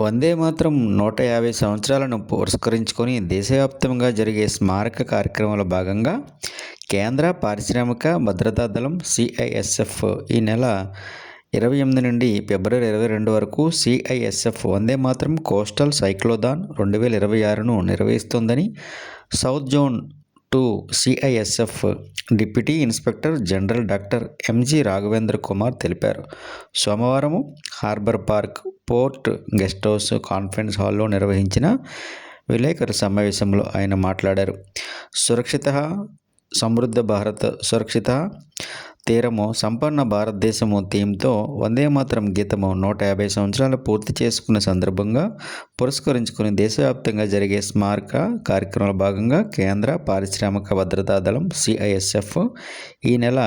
వందే మాతరం 150 సంవత్సరాలను పురస్కరించుకొని దేశవ్యాప్తంగా జరిగే స్మారక కార్యక్రమంలో భాగంగా కేంద్ర పారిశ్రామిక భద్రతా దళం సిఐఎస్ఎఫ్ ఈ నెల 28 నుండి ఫిబ్రవరి 22 వరకు CISF Vande Mataram coastal cyclothon 2026ను నిర్వహిస్తోందని south zone 2 CISF deputy inspector general doctor MG Raghavendra Kumar తెలిపారు. సోమవారం harbour park, port guest house conference హాల్లో నిర్వహించిన విలేకరుల సమావేశంలో ఆయన మాట్లాడారు. సురక్షిత సమృద్ధ భారత్, సురక్షిత తీరము సంపన్న భారతదేశము థీమ్తో వందే మాతరం గీతము 150 సంవత్సరాలు పూర్తి చేసుకున్న సందర్భంగా పురస్కరించుకుని దేశవ్యాప్తంగా జరిగే స్మారక కార్యక్రమంలో భాగంగా కేంద్ర పారిశ్రామిక భద్రతా దళం సిఐఎస్ఎఫ్ ఈ నెల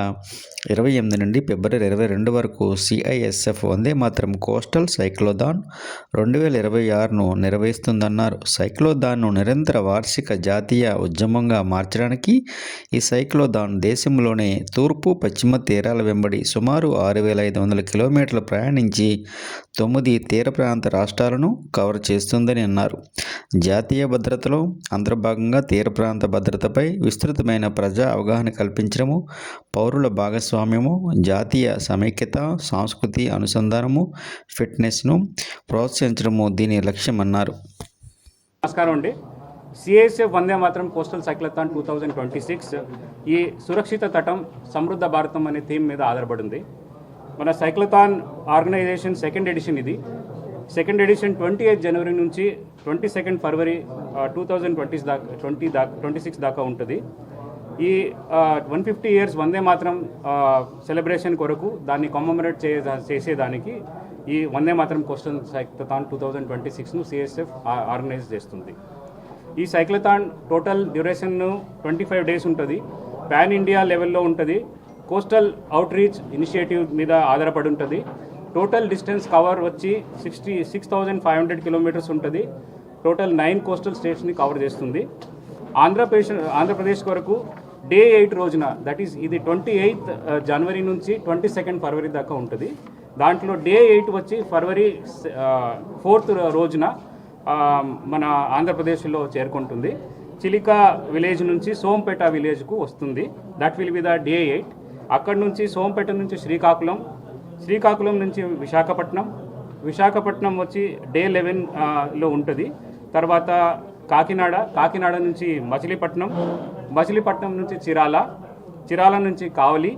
28 నుండి ఫిబ్రవరి 22 వరకు CISF Vande Mataram coastal cyclothon 2026ను నిర్వహిస్తుందన్నారు. సైక్లోథాన్ను నిరంతర వార్షిక జాతీయ ఉద్యమంగా మార్చడానికి ఈ సైక్లోథాన్ దేశంలోనే తూర్పు, పశ్చిమ తీరాల వెంబడి సుమారు 6,500 కిలోమీటర్లు ప్రయాణించి 9 తీర ప్రాంత రాష్ట్రాలను కవర్ చేస్తుందని అన్నారు. జాతీయ భద్రతలో అంతర్భాగంగా తీర ప్రాంత భద్రతపై విస్తృతమైన ప్రజా అవగాహన కల్పించడము, పౌరుల భాగస్వామ్యము, జాతీయ సమైక్యత, సంస్కృతి అనుసంధానము, ఫిట్నెస్ను ప్రోత్సహించడము దీని లక్ష్యమన్నారు. నమస్కారం అండి. CISF Vande Mataram coastal cyclothon 2026 ఈ సురక్షిత తటం సమృద్ధ భారతం అనే థీమ్ మీద ఆధారపడింది. మన సైక్లోథాన్ ఆర్గనైజేషన్ సెకండ్ ఎడిషన్ ఇది. సెకండ్ ఎడిషన్ 28 జనవరి నుంచి 22 ఫిబ్రవరి 2026 దాకా ఉంటుంది. ఈ 150 ఇయర్స్ వందే మాతరం సెలబ్రేషన్ కొరకు దాన్ని కమమరేట్ చేసేదానికి ఈ వందే Mataram coastal cyclothon 2026ను CISF organise చేస్తుంది. ఈ సైక్లోథాన్ టోటల్ డ్యూరేషన్ 25 డేస్ ఉంటుంది. పాన్ ఇండియా లెవెల్లో ఉంటుంది. కోస్టల్ అవుట్ రీచ్ ఇనిషియేటివ్ మీద ఆధారపడి ఉంటుంది. టోటల్ డిస్టెన్స్ కవర్ వచ్చి 66,500 కిలోమీటర్స్ ఉంటుంది. టోటల్ 9 కోస్టల్ స్టేట్స్ని కవర్ చేస్తుంది. ఆంధ్రప్రదేశ్ వరకు డే 8 రోజున, దట్ ఈస్ ఇది 28 జనవరి నుంచి 22 ఫిబ్రవరి దాకా ఉంటుంది. దాంట్లో డే 8 వచ్చి ఫిబ్రవరి 4th రోజున మన ఆంధ్రప్రదేశ్లో చేరుకుంటుంది. చిలికా విలేజ్ నుంచి సోంపేట విలేజ్కు వస్తుంది. That will be the day 8. అక్కడి నుంచి సోంపేట నుంచి శ్రీకాకుళం నుంచి విశాఖపట్నం వచ్చి డే 11లో ఉంటుంది. తర్వాత కాకినాడ నుంచి మచిలీపట్నం నుంచి చిరాల నుంచి కావలి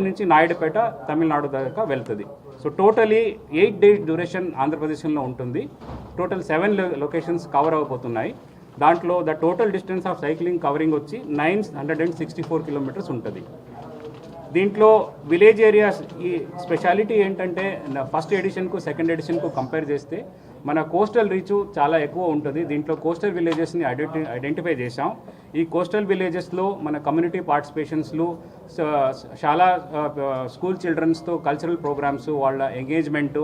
నుంచి నాయుడుపేట తమిళనాడు దాకా వెళ్తుంది. సో టోటలీ 8 డేస్ డ్యూరేషన్ ఆంధ్రప్రదేశ్లో ఉంటుంది. టోటల్ 7 లొకేషన్స్ కవర్ అయిపోతున్నాయి. దాంట్లో the total distance of cycling covering వచ్చి 964 కిలోమీటర్స్ ఉంటుంది. దీంట్లో విలేజ్ ఏరియాస్ ఈ స్పెషాలిటీ ఏంటంటే ఫస్ట్ ఎడిషన్కు సెకండ్ ఎడిషన్కు కంపేర్ చేస్తే మన కోస్టల్ రీచ్ చాలా ఎక్కువ ఉంటుంది. దీంట్లో కోస్టల్ విలేజెస్ని ఐడెంటిఫై చేశాం. ఈ కోస్టల్ విలేజెస్లో మన కమ్యూనిటీ పార్టిసిపేషన్స్లు, చాలా స్కూల్ చిల్డ్రన్స్తో కల్చరల్ ప్రోగ్రామ్స్, వాళ్ళ ఎంగేజ్మెంటు,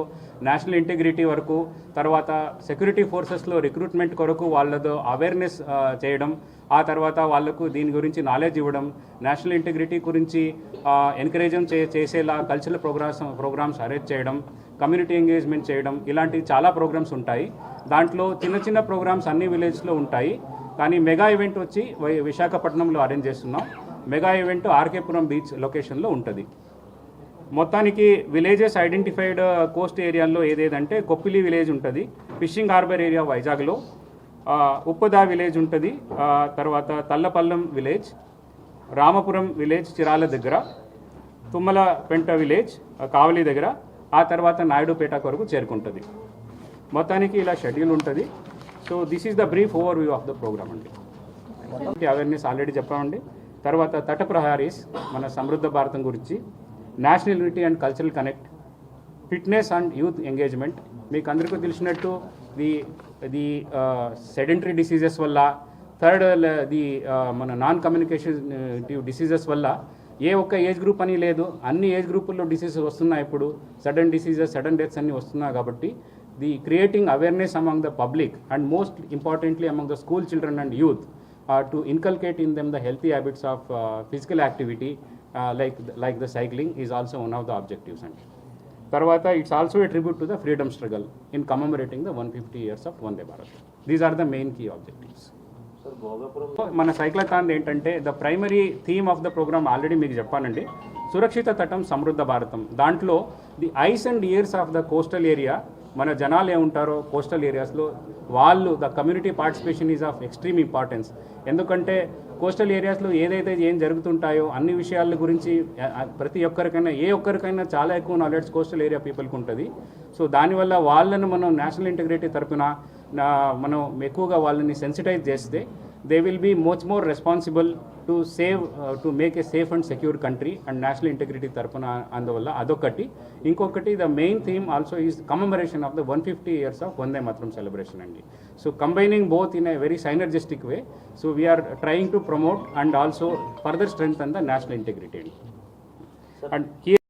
నేషనల్ ఇంటిగ్రిటీ వరకు, తర్వాత సెక్యూరిటీ ఫోర్సెస్లో రిక్రూట్మెంట్ కొరకు వాళ్ళతో అవేర్నెస్ చేయడం, ఆ తర్వాత వాళ్లకు దీని గురించి నాలెడ్జ్ ఇవ్వడం, నేషనల్ ఇంటిగ్రిటీ గురించి ఎంకరేజ్ చేసేలా కల్చరల్ ప్రోగ్రామ్స్ అరేంజ్ చేయడం, కమ్యూనిటీ ఎంగేజ్మెంట్ చేయడం, ఇలాంటి చాలా ప్రోగ్రామ్స్ ఉంటాయి. దాంట్లో చిన్న ప్రోగ్రామ్స్ అన్ని విలేజ్లో ఉంటాయి. కానీ మెగా ఈవెంట్ వచ్చి విశాఖపట్నంలో అరేంజ్ చేస్తున్నాం. మెగా ఈవెంట్ ఆర్కేపురం బీచ్ లొకేషన్లో ఉంటుంది. మొత్తానికి విలేజెస్ ఐడెంటిఫైడ్ కోస్ట్ ఏరియాల్లో ఏదేదంటే కొప్పిలి విలేజ్ ఉంటుంది, ఫిషింగ్ హార్బర్ ఏరియా వైజాగ్లో, ఉప్పదా విలేజ్ ఉంటుంది, తర్వాత తల్లపల్లం విలేజ్, రామపురం విలేజ్ చిరాల దగ్గర, తుమ్మలపెంట విలేజ్ కావలి దగ్గర, ఆ తర్వాత నాయుడుపేట వరకు చేరుకుంటుంది. మొత్తానికి ఇలా షెడ్యూల్ ఉంటుంది. So this is the brief overview of the programme అండి. అవేర్నెస్ ఆల్రెడీ చెప్పామండి. తర్వాత తట ప్రహారీస్, మన సమృద్ధ భారతం గురించి, national unity and cultural connect, fitness and youth engagement. మీకు అందరికీ తెలిసినట్టు ది సెడెంటరీ డిసీజెస్ వల్ల, థర్డ్ మన నాన్ కమ్యూనికేటివ్ డిసీజెస్ వల్ల ఏ ఒక్క ఏజ్ గ్రూప్ అని లేదు, అన్ని ఏజ్ గ్రూపుల్లో డిసీజెస్ వస్తున్నాయి. ఇప్పుడు సడన్ డిసీజెస్, సడన్ డెత్స్ అన్నీ వస్తున్నాయి. కాబట్టి the creating awareness among the public and most importantly among the school children and youth to inculcate in them the healthy habits of physical activity like the cycling is also one of the objectives. And తర్వాత it's also a tribute to the freedom struggle in commemorating the 150 years of Vande Bharat. These are the main key objectives. మన cyclothon ఏంటంటే the primary theme of the programme already మీకు చెప్పానండి, సురక్షిత తటం సమృద్ధ భారతం. దాంట్లో the eyes and ears of the coastal area, మన జనాలు ఏముంటారో కోస్టల్ ఏరియాస్లో వాళ్ళు the community participation is of extreme importance. ఎందుకంటే కోస్టల్ ఏరియాస్లో ఏదైతే ఏం జరుగుతుంటాయో అన్ని విషయాల గురించి ప్రతి ఒక్కరికైనా ఏ ఒక్కరికైనా చాలా ఎక్కువ నాలెడ్జ్ కోస్టల్ ఏరియా పీపుల్కి ఉంటుంది. సో దానివల్ల వాళ్ళను మనం నేషనల్ ఇంటిగ్రిటీ తరపున మనం ఎక్కువగా వాళ్ళని సెన్సిటైజ్ చేస్తే they will be much more responsible to save to make a safe and secure country and national integrity తరపున. అందువల్ల అదొకటి. ఇంకొకటి the main theme also is commemoration of the 150 years of Vande Mataram celebration అండి. So combining both in a very synergistic way. So we are trying to promote and also further strengthen the national integrity. And